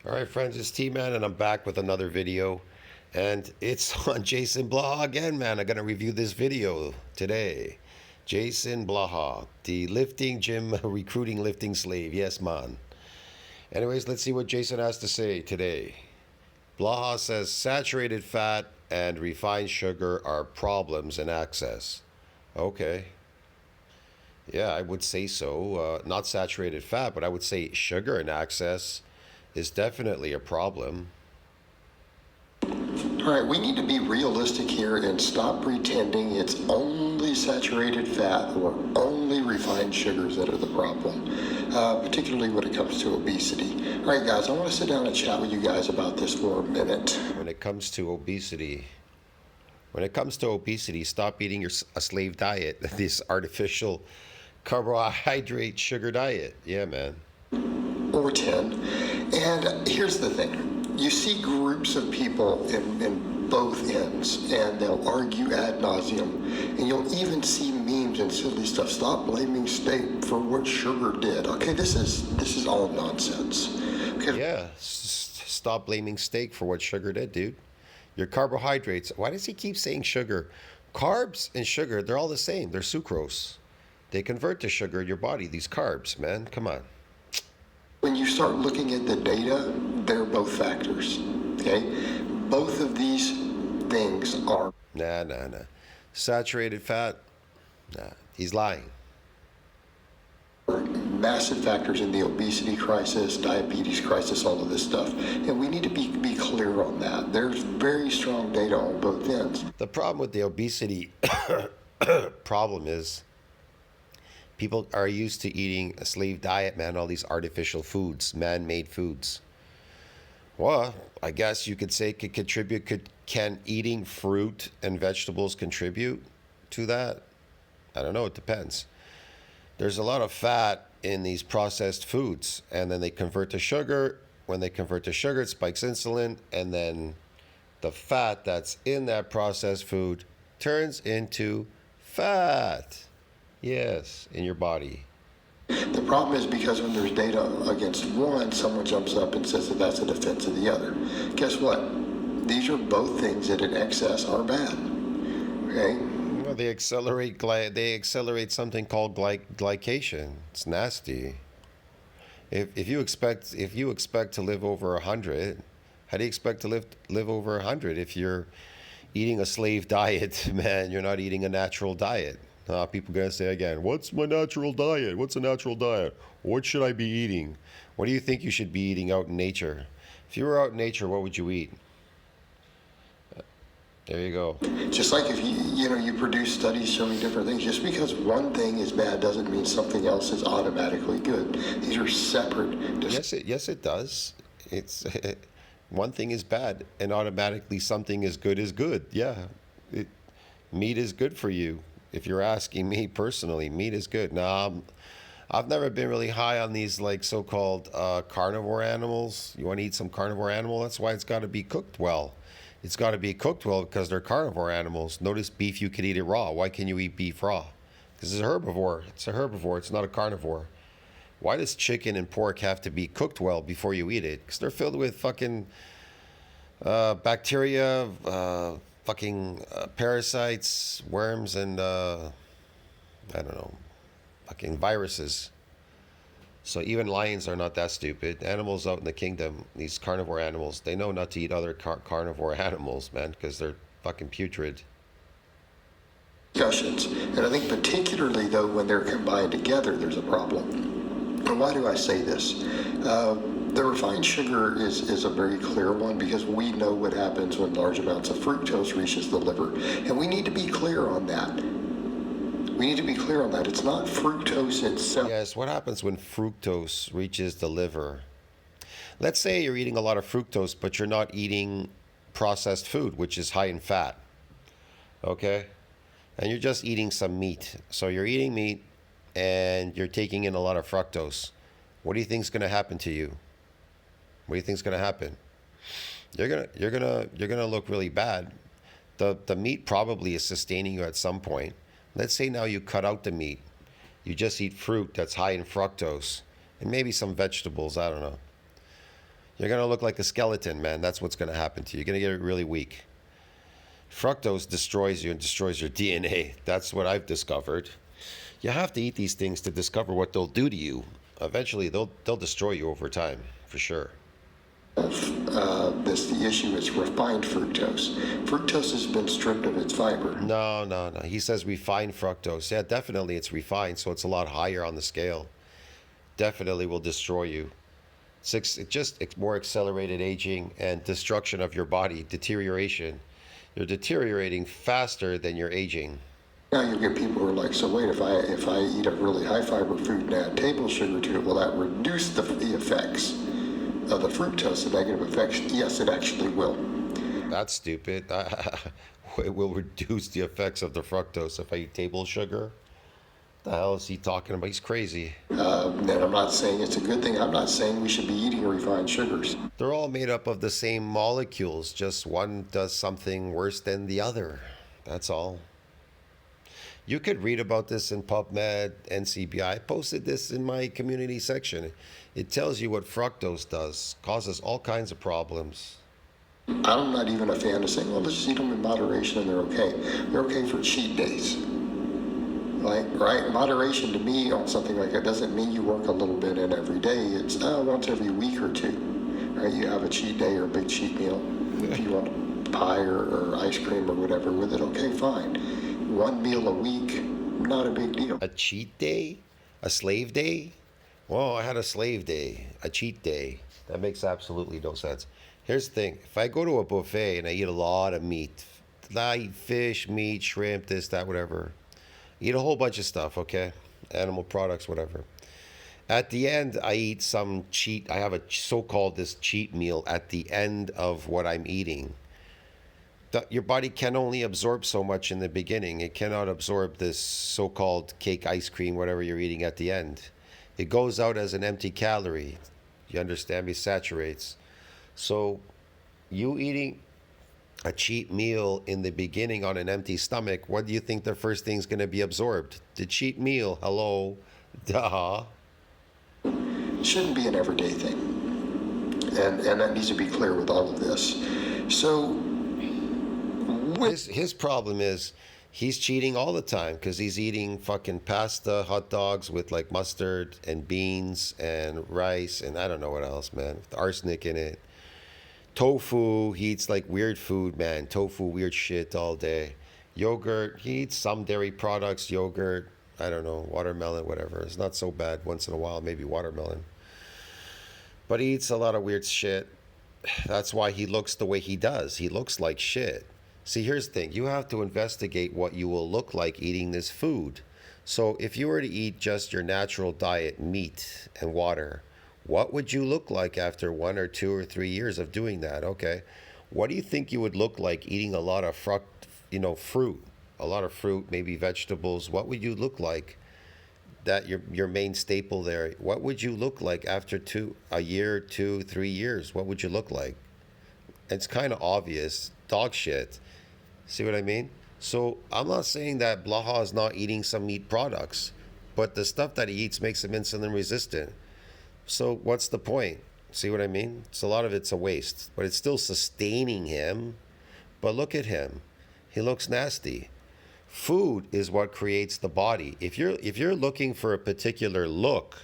All right, friends, it's T-Man, and I'm back with another video. And it's on JasonBlaha again, man. I'm going to review this video today. JasonBlaha, the lifting gym recruiting lifting slave. Yes, man. Anyways, let's see what Jason has to say today. Blaha says saturated fat and refined sugar are problems in access. Okay. Yeah, I would say so. Not saturated fat, but I would say sugar in access is definitely a problem. All right, we need to be realistic here and stop pretending it's only saturated fat or only refined sugars that are the problem, particularly when it comes to obesity. All right, guys, I want to sit down and chat with you guys about this for a minute. When it comes to obesity, stop eating a slave diet, this artificial carbohydrate sugar diet. Yeah, man. Or 10. And here's the thing. You see groups of people in both ends, and they'll argue ad nauseum. And you'll even see memes and silly stuff. Stop blaming steak for what sugar did. Okay, this is all nonsense. Okay. Yeah, stop blaming steak for what sugar did, dude. Your carbohydrates. Why does he keep saying sugar? Carbs and sugar, they're all the same. They're sucrose. They convert to sugar in your body, these carbs, man. Come on. When you start looking at the data, they're both factors, okay? Both of these things are... Nah. Saturated fat? Nah, he's lying. Massive factors in the obesity crisis, diabetes crisis, all of this stuff. And we need to be clear on that. There's very strong data on both ends. The problem with the obesity problem is people are used to eating a slave diet, man, all these artificial foods, man-made foods. Well, I guess you could say can eating fruit and vegetables contribute to that? I don't know, it depends. There's a lot of fat in these processed foods, and then they convert to sugar. When they convert to sugar, it spikes insulin, and then the fat that's in that processed food turns into fat. Yes, in your body. The problem is because when there's data against one, someone jumps up and says that that's a defense of the other. Guess what? These are both things that in excess are bad. Okay? Well, they accelerate something called glycation. It's nasty. If you expect to live over 100, how do you expect to live over 100 if you're eating a slave diet, man? You're not eating a natural diet. People are going to say again, what's my natural diet? What's a natural diet? What should I be eating? What do you think you should be eating out in nature? If you were out in nature, what would you eat? There you go. Just like if you produce studies showing different things, just because one thing is bad doesn't mean something else is automatically good. These are separate. Yes, it does. It's one thing is bad, and automatically something is good. Yeah, meat is good for you. If you're asking me personally, meat is good. Now, I've never been really high on these like so-called carnivore animals. You want to eat some carnivore animal? That's why it's got to be cooked well. It's got to be cooked well because they're carnivore animals. Notice beef, you could eat it raw. Why can you eat beef raw? Because it's a herbivore. It's a herbivore. It's not a carnivore. Why does chicken and pork have to be cooked well before you eat it? Because they're filled with fucking bacteria, parasites, worms, and I don't know, fucking viruses. So even lions are not that stupid. Animals out in the kingdom, these carnivore animals, they know not to eat other carnivore animals, man, because they're fucking putrid. Discussions. And I think particularly, though, when they're combined together, there's a problem. And why do I say this? The refined sugar is a very clear one because we know what happens when large amounts of fructose reaches the liver. And we need to be clear on that. It's not fructose itself. Yes, what happens when fructose reaches the liver? Let's say you're eating a lot of fructose, but you're not eating processed food, which is high in fat. Okay? And you're just eating some meat. So you're eating meat and you're taking in a lot of fructose. What do you think is going to happen to you? What do you think is going to happen? You're gonna look really bad. The meat probably is sustaining you at some point. Let's say now you cut out the meat. You just eat fruit that's high in fructose and maybe some vegetables, I don't know. You're going to look like a skeleton, man. That's what's going to happen to you. You're going to get really weak. Fructose destroys you and destroys your DNA. That's what I've discovered. You have to eat these things to discover what they'll do to you. Eventually, they'll destroy you over time, for sure. The issue is refined fructose. Fructose has been stripped of its fiber. No. He says refined fructose. Yeah, definitely it's refined, so it's a lot higher on the scale. Definitely will destroy you. It's more accelerated aging and destruction of your body, deterioration. You're deteriorating faster than you're aging. Now you get people who are like, so wait, if I eat a really high fiber food and add table sugar to it, will that reduce the effects of the fructose, the negative effects? Yes, it actually will. That's stupid. It will reduce the effects of the fructose if I eat table sugar. The hell is he talking about? He's crazy. And I'm not saying it's a good thing. I'm not saying we should be eating refined sugars. They're all made up of the same molecules, just one does something worse than the other. That's all. You could read about this in PubMed, NCBI. I posted this in my community section. It tells you what fructose does, causes all kinds of problems. I'm not even a fan of saying, well, let's just eat them in moderation and they're okay. They're okay for cheat days. Like, right? Moderation to me on something like that doesn't mean you work a little bit in every day. It's once every week or two. Right? You have a cheat day or a big cheat meal. If you want pie or ice cream or whatever with it, okay, fine. One meal a week, not a big deal. A cheat day? A slave day? Well, I had a slave day, a cheat day. That makes absolutely no sense. Here's the thing. If I go to a buffet and I eat a lot of meat, I eat fish, meat, shrimp, this, that, whatever. Eat a whole bunch of stuff, okay? Animal products, whatever. At the end, I eat some cheat. I have a so-called this cheat meal at the end of what I'm eating. Your body can only absorb so much in the beginning. It cannot absorb this so-called cake, ice cream, whatever you're eating at the end. It goes out as an empty calorie. You understand me? Saturates. So you eating a cheat meal in the beginning on an empty stomach, what do you think the first thing's going to be absorbed? The cheat meal. Hello. Duh. It shouldn't be an everyday thing. And that needs to be clear with all of this. So his problem is he's cheating all the time because he's eating fucking pasta, hot dogs with like mustard and beans and rice and I don't know what else, man. With arsenic in it. Tofu, he eats like weird food, man. Tofu, weird shit all day. Yogurt, he eats some dairy products, yogurt, I don't know, watermelon, whatever. It's not so bad once in a while, maybe watermelon. But he eats a lot of weird shit. That's why he looks the way he does. He looks like shit. See, here's the thing. You have to investigate what you will look like eating this food. So if you were to eat just your natural diet, meat and water, what would you look like after 1 or 2 or 3 years of doing that? Okay. What do you think you would look like eating a lot of fruit, a lot of fruit, maybe vegetables? What would you look like? That your main staple there. What would you look like after a year, 2, 3 years? What would you look like? It's kind of obvious. Dog shit. See what I mean? So I'm not saying that Blaha is not eating some meat products, but the stuff that he eats makes him insulin resistant. So what's the point? See what I mean? So a lot of it's a waste, but it's still sustaining him. But look at him. He looks nasty. Food is what creates the body. If you're looking for a particular look,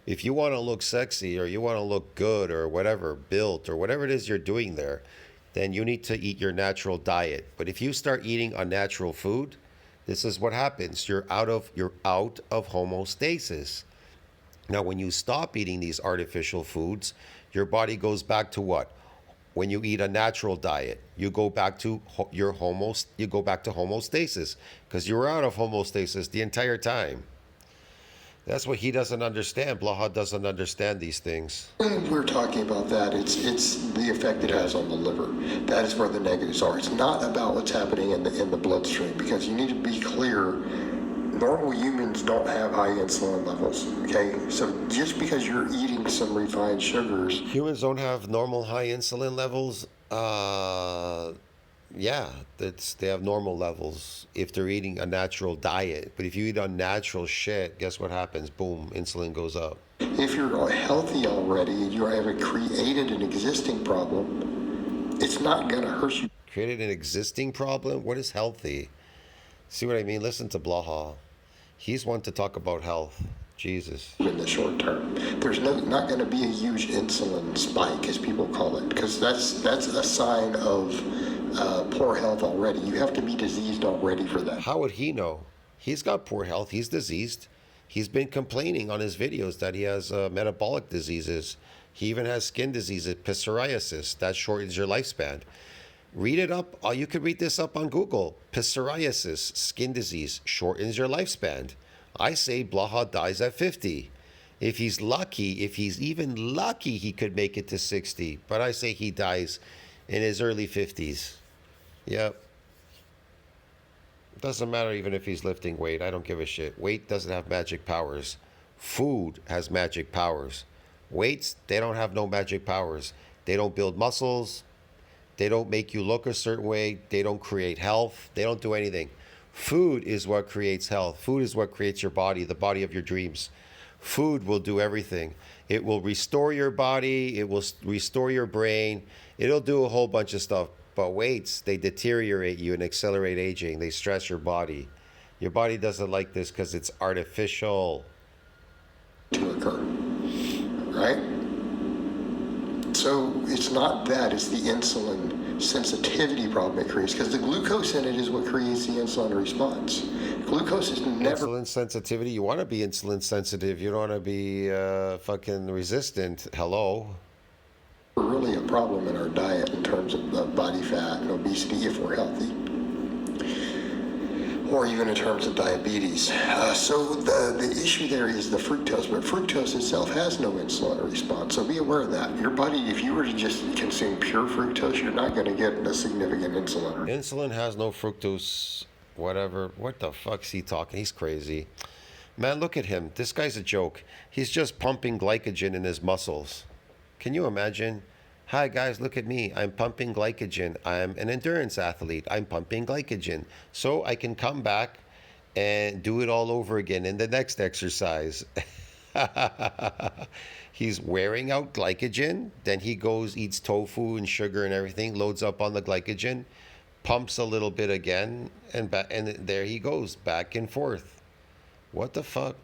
if you want to look sexy or you want to look good or whatever, built or whatever it is you're doing there, then you need to eat your natural diet. But if you start eating unnatural food, this is what happens. You're out of homeostasis. Now, when you stop eating these artificial foods, your body goes back to what? When you eat a natural diet, you go back to homeostasis because you were out of homeostasis the entire time. That's what he doesn't understand. Blaha doesn't understand these things. When we're talking about that, it's the effect it has on the liver. That is where the negatives are. It's not about what's happening in the bloodstream, because you need to be clear. Normal humans don't have high insulin levels, okay? So just because you're eating some refined sugars... Humans don't have normal high insulin levels? Yeah, they have normal levels if they're eating a natural diet. But if you eat unnatural shit, guess what happens? Boom, insulin goes up. If you're healthy already and you haven't created an existing problem, it's not going to hurt you Created an existing problem? What is healthy? See what I mean? Listen to Blaha. He's one to talk about health. Jesus. in the short term. There's not going to be a huge insulin spike, as people call it, because that's a sign of poor health already. You have to be diseased already for that. How would he know? He's got poor health. He's diseased. He's been complaining on his videos that he has metabolic diseases. He even has skin diseases, psoriasis. That shortens your lifespan. Read it up. You could read this up on Google. Psoriasis, skin disease, shortens your lifespan. I say Blaha dies at 50. If he's lucky, if he's even lucky, he could make it to 60. But I say he dies in his early 50s. Yep. Doesn't matter even if he's lifting weight. I don't give a shit. Weight doesn't have magic powers. Food has magic powers. Weights, they don't have no magic powers. They don't build muscles. They don't make you look a certain way. They don't create health. They don't do anything. Food is what creates health. Food is what creates your body, the body of your dreams. Food will do everything. It will restore your body. It will restore your brain. It'll do a whole bunch of stuff. But weights, they deteriorate you and accelerate aging. They stress your body. Your body doesn't like this because it's artificial. To occur, right? So it's not that, it's the insulin sensitivity problem it creates, because the glucose in it is what creates the insulin response. Glucose is never... Insulin sensitivity, you want to be insulin sensitive. You don't want to be fucking resistant. Hello? really a problem in our diet in terms of body fat and obesity if we're healthy, or even in terms of diabetes. So the issue there is the fructose, but fructose itself has no insulin response, so be aware of that. Your body, if you were to just consume pure fructose, you're not going to get a significant insulin. Insulin has no fructose, whatever. What the fuck's he talking? He's crazy. Man, look at him. This guy's a joke. He's just pumping glycogen in his muscles. Can you imagine? Hi guys, look at me. I'm pumping glycogen. I'm an endurance athlete. I'm pumping glycogen. So I can come back and do it all over again in the next exercise. He's wearing out glycogen. Then he goes, eats tofu and sugar and everything, loads up on the glycogen, pumps a little bit again, and there he goes, back and forth. What the fuck?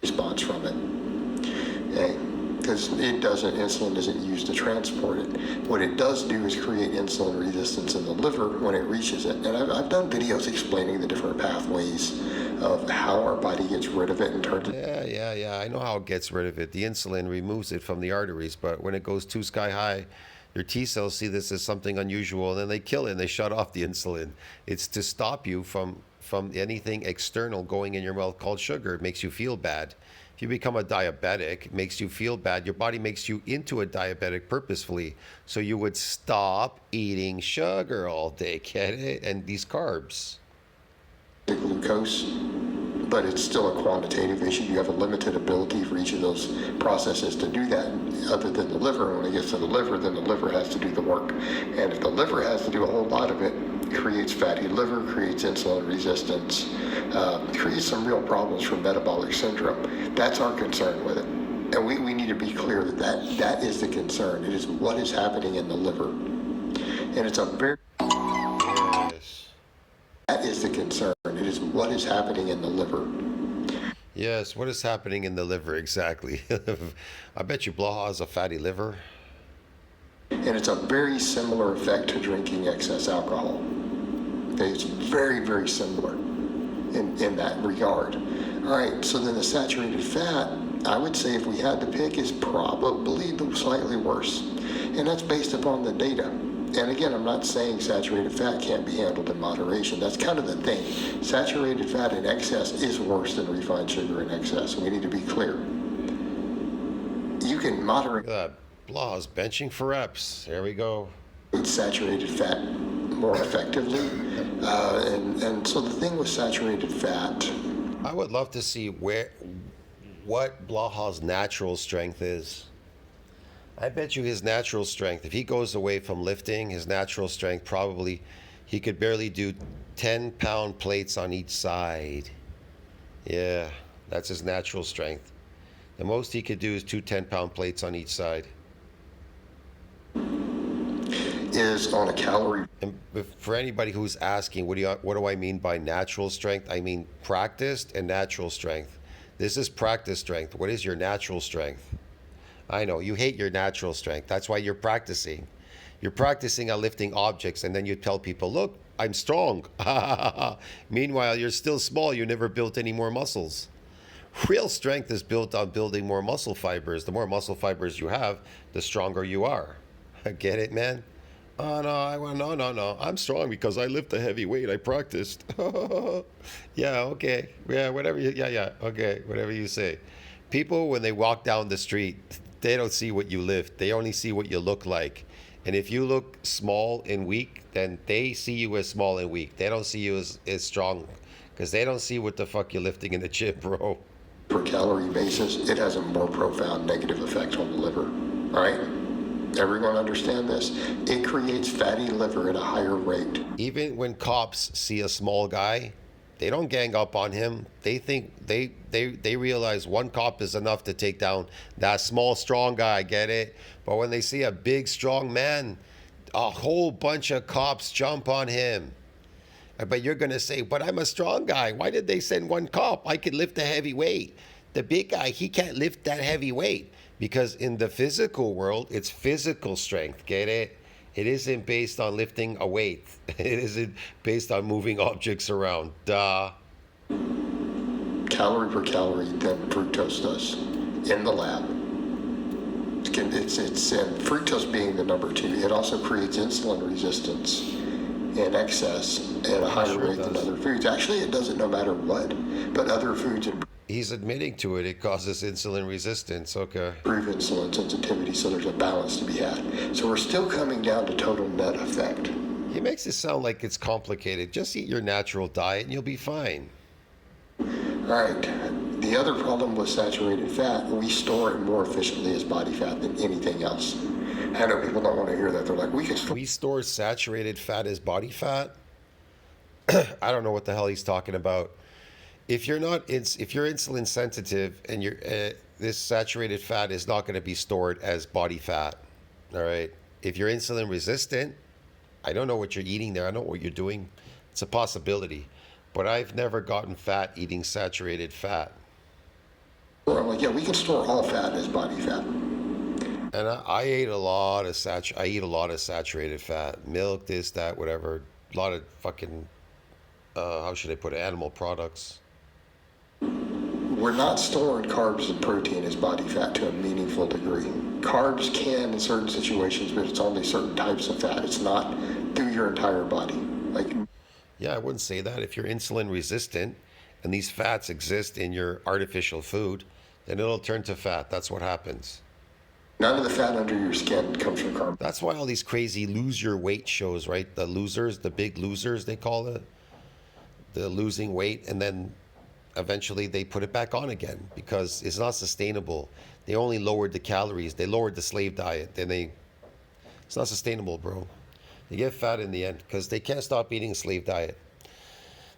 Response from it. Okay. Because insulin isn't used to transport it. What it does do is create insulin resistance in the liver when it reaches it. And I've done videos explaining the different pathways of how our body gets rid of it in terms of... Yeah. I know how it gets rid of it. The insulin removes it from the arteries, but when it goes too sky high, your T cells see this as something unusual, and then they kill it and they shut off the insulin. It's to stop you from anything external going in your mouth called sugar. It makes you feel bad. If you become a diabetic, it makes you feel bad. Your body makes you into a diabetic purposefully. So you would stop eating sugar all day, get it? And these carbs. Glucose, but it's still a quantitative issue. You have a limited ability for each of those processes to do that, other than the liver. When it gets to the liver, then the liver has to do the work. And if the liver has to do a whole lot of it, creates fatty liver, creates insulin resistance, creates some real problems for metabolic syndrome. That's our concern with it. And we need to be clear that is the concern. It is what is happening in the liver. And it's a very... Yes. That is the concern. It is what is happening in the liver. Yes, what is happening in the liver exactly? I bet you Blaha has a fatty liver. And it's a very similar effect to drinking excess alcohol. It's very, very similar in that regard. All right, so then the saturated fat, I would say if we had to pick, is probably the slightly worse. And that's based upon the data. And again, I'm not saying saturated fat can't be handled in moderation. That's kind of the thing. Saturated fat in excess is worse than refined sugar in excess. We need to be clear. You can moderate... Blaha's benching for reps. There we go. Saturated fat more effectively. And so the thing with saturated fat... I would love to see what Blaha's natural strength is. I bet you his natural strength, if he goes away from lifting, his natural strength probably, He could barely do 10-pound plates on each side. Yeah, that's his natural strength. The most he could do is two 10-pound plates on each side. Is on a calorie. And for anybody who's asking, what do I mean by natural strength? I mean practiced and natural strength. This is practice strength. What is your natural strength? I know you hate your natural strength. That's why you're practicing. You're practicing at lifting objects, and then you tell people, look, I'm strong. Meanwhile, you're still small. You never built any more muscles. Real strength is built on building more muscle fibers. The more muscle fibers you have, the stronger you are. Get it, man? Oh, no. I'm strong because I lift a heavy weight. I practiced. Yeah, okay. Yeah, whatever. Yeah. Okay, whatever you say. People, when they walk down the street, they don't see what you lift. They only see what you look like. And if you look small and weak, then they see you as small and weak. They don't see you as strong because they don't see what the fuck you're lifting in the gym, bro. Per calorie basis, it has a more profound negative effect on the liver. All right? Everyone understand this? It creates fatty liver at a higher rate. Even when cops see a small guy, they don't gang up on him. They think they realize one cop is enough to take down that small, strong guy, get it? But when they see a big, strong man, a whole bunch of cops jump on him. But you're going to say, but I'm a strong guy. Why did they send one cop? I could lift a heavy weight. The big guy, he can't lift that heavy weight. Because in the physical world, it's physical strength, get it? It isn't based on lifting a weight. It isn't based on moving objects around. Duh. Calorie per calorie than fructose does in the lab. It's and fructose being the number 2. It also creates insulin resistance in excess at a higher rate than other foods. Actually, it doesn't no matter what, but other foods He's admitting to it. It causes insulin resistance. Okay. improve insulin sensitivity, so there's a balance to be had. So we're still coming down to total net effect. He makes it sound like it's complicated. Just eat your natural diet and you'll be fine. All right. The other problem with saturated fat, we store it more efficiently as body fat than anything else. I know people don't want to hear that. They're like, we store saturated fat as body fat? I don't know what the hell he's talking about. If you're insulin sensitive and this saturated fat is not going to be stored as body fat. All right. If you're insulin resistant, I don't know what you're eating there. I don't know what you're doing. It's a possibility. But I've never gotten fat eating saturated fat. I'm like, yeah, we can store all fat as body fat. And I eat a lot of saturated fat. Milk, this, that, whatever. A lot of fucking, how should I put it, animal products. We're not storing carbs and protein as body fat to a meaningful degree. Carbs can in certain situations, but it's only certain types of fat. It's not through your entire body. Yeah, I wouldn't say that. If you're insulin resistant and these fats exist in your artificial food, then it'll turn to fat. That's what happens. None of the fat under your skin comes from carbs. That's why all these crazy lose your weight shows, right? The losers, the big losers, they call it. The losing weight, and then eventually they put it back on again because it's not sustainable. They only lowered the calories. They lowered the slave diet. It's not sustainable, bro. You get fat in the end because they can't stop eating a slave diet.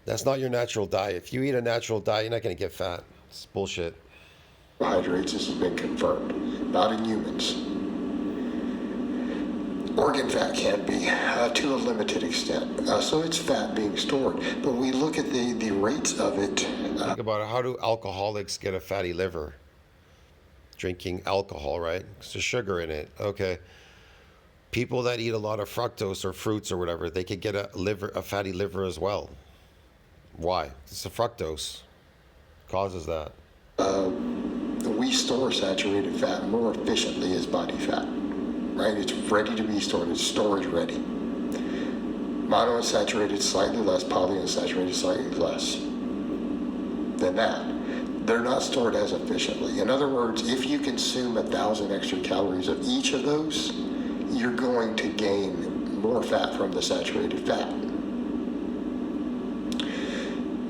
That's not your natural diet. If you eat a natural diet, you're not going to get fat. It's bullshit. Carbohydrates, this has been confirmed. Not in humans. Organ fat can be to a limited extent. So it's fat being stored. But we look at the rates of it. Think about it. How do alcoholics get a fatty liver? Drinking alcohol, right? Because there's sugar in it. Okay. People that eat a lot of fructose or fruits or whatever, they could get a fatty liver as well. Why? It's the fructose causes that. We store saturated fat more efficiently as body fat. Right? It's ready to be stored. It's storage ready. Monounsaturated slightly less, polyunsaturated slightly less than that. They're not stored as efficiently. In other words, if you consume 1,000 extra calories of each of those, you're going to gain more fat from the saturated fat.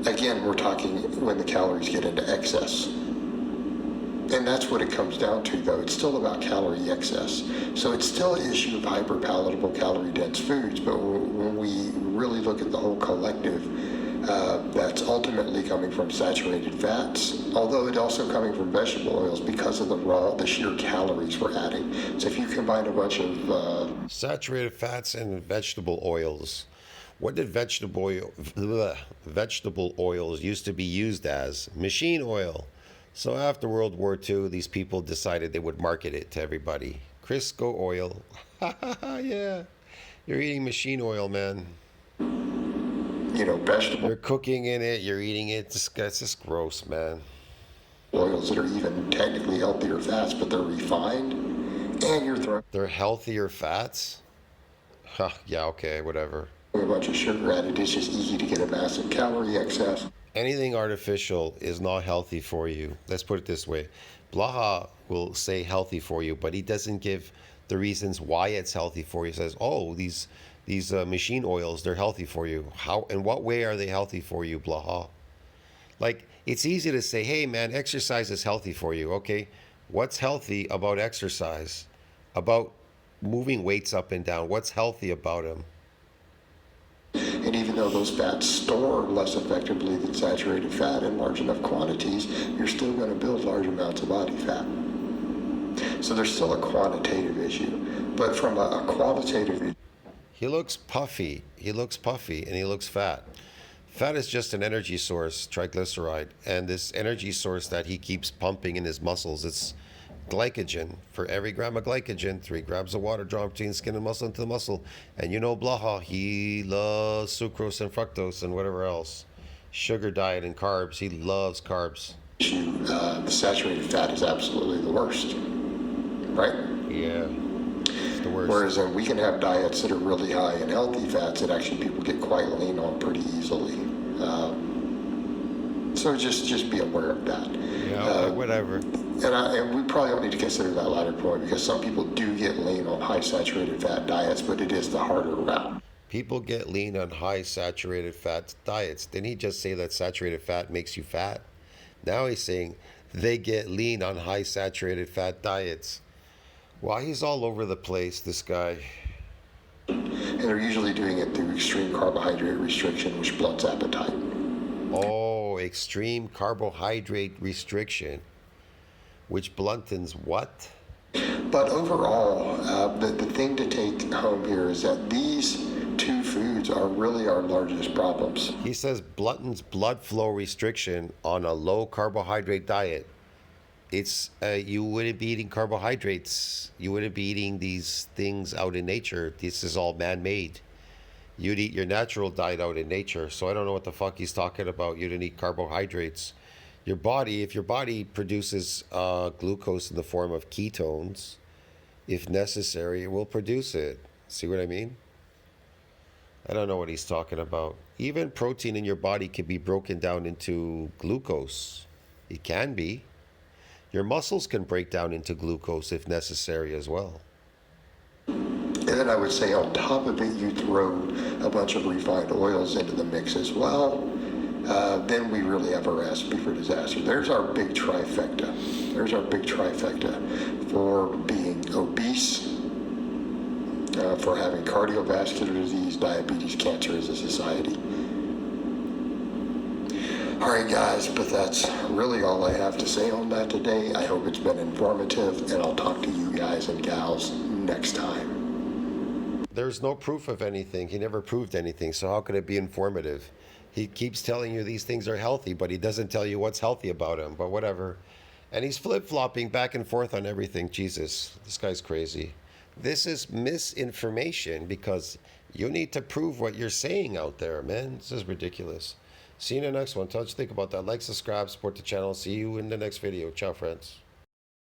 Again, we're talking when the calories get into excess. And that's what it comes down to, though. It's still about calorie excess. So it's still an issue of hyperpalatable, calorie-dense foods, but when we really look at the whole collective, that's ultimately coming from saturated fats, although it's also coming from vegetable oils because of the sheer calories we're adding. So if you combine a bunch of saturated fats and vegetable oils. What did vegetable oils used to be used as? Machine oil. So after World War II, these people decided they would market it to everybody. Crisco oil. Yeah. You're eating machine oil, man. vegetable You're cooking in it. You're eating it. It's just gross, man. oils that are even technically healthier fats, but they're refined, and you're throwing They're healthier fats? Yeah, okay, whatever. a bunch of sugar added. It's just easy to get a massive calorie excess. Anything artificial is not healthy for you. Let's put it this way. Blaha will say healthy for you, but he doesn't give the reasons why it's healthy for you. He says, oh, these machine oils, they're healthy for you. How, in what way are they healthy for you, Blaha? Like, it's easy to say, hey, man, exercise is healthy for you. Okay, what's healthy about exercise? About moving weights up and down? What's healthy about them? And even though those fats store less effectively than saturated fat in large enough quantities, you're still going to build large amounts of body fat. So there's still a quantitative issue. But from a qualitative issue, He looks puffy, and he looks fat. Fat is just an energy source, triglyceride, and this energy source that he keeps pumping in his muscles, it's glycogen. For every gram of glycogen, 3 grams of water drawn between skin and muscle into the muscle. And you know Blaha, he loves sucrose and fructose and whatever else. Sugar diet and carbs, he loves carbs. the saturated fat is absolutely the worst, right? Yeah, it's the worst. Whereas we can have diets that are really high in healthy fats that actually people get quite lean on pretty easily. So just be aware of that. Yeah, okay, whatever. And we probably don't need to consider that latter point because some people do get lean on high saturated fat diets, but it is the harder route. People get lean on high saturated fat diets. Didn't he just say that saturated fat makes you fat? Now he's saying they get lean on high saturated fat diets. Well, he's all over the place, this guy. And they're usually doing it through extreme carbohydrate restriction, which blunts appetite. Oh, extreme carbohydrate restriction, which bluntens what? But overall, the thing to take home here is that these two foods are really our largest problems. He says bluntens blood flow restriction on a low carbohydrate diet. It's you wouldn't be eating carbohydrates. You wouldn't be eating these things out in nature. This is all man-made. You'd eat your natural diet out in nature. So I don't know what the fuck he's talking about. You didn't eat carbohydrates. Your body, if your body produces glucose in the form of ketones, if necessary, it will produce it. See what I mean? I don't know what he's talking about. Even protein in your body can be broken down into glucose. It can be. Your muscles can break down into glucose if necessary as well. And then I would say on top of it, you throw a bunch of refined oils into the mix as well. Then we really have a recipe for disaster. There's our big trifecta. There's our big trifecta for being obese, for having cardiovascular disease, diabetes, cancer as a society. All right, guys, but that's really all I have to say on that today. I hope it's been informative, and I'll talk to you guys and gals next time. There's no proof of anything. He never proved anything, so how could it be informative? He keeps telling you these things are healthy, but he doesn't tell you what's healthy about them, but whatever. And he's flip-flopping back and forth on everything. Jesus, this guy's crazy. This is misinformation because you need to prove what you're saying out there, man. This is ridiculous. See you in the next one. Tell us what you think about that. Like, subscribe, support the channel. See you in the next video. Ciao, friends.